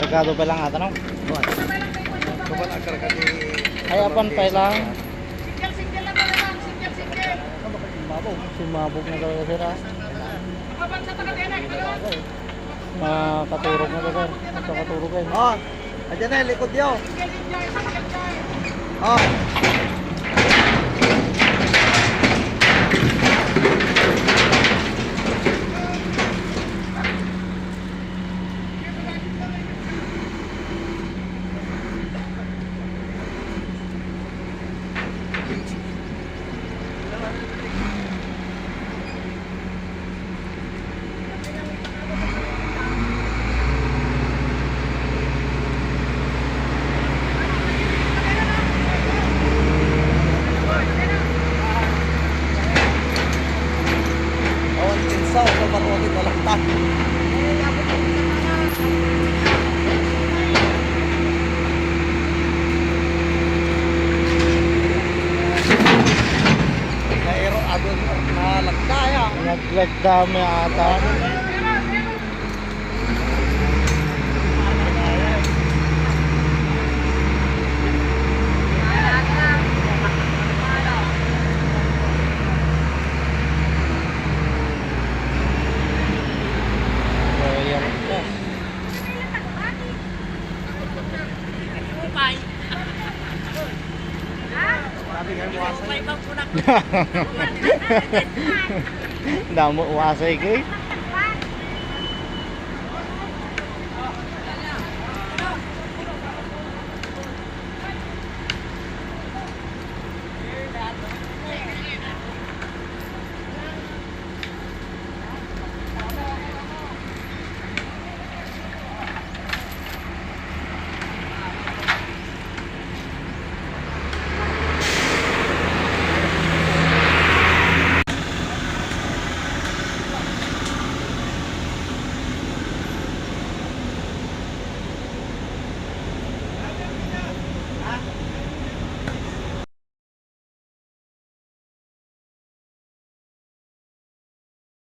kargado pa lang ata no? Kapan agak di. Ay apan pa lang. Single lang pala lang. Single. Sumabog na talaga sir ha. Kapan sa takatena. Makaturog na sir. Makaturog kayo. Oh, ayan na likod yo. Single. Oh. Sa parutin na lang tan. Nairo adon na lagkaya. Naglagdami ata. Damo wasay kay.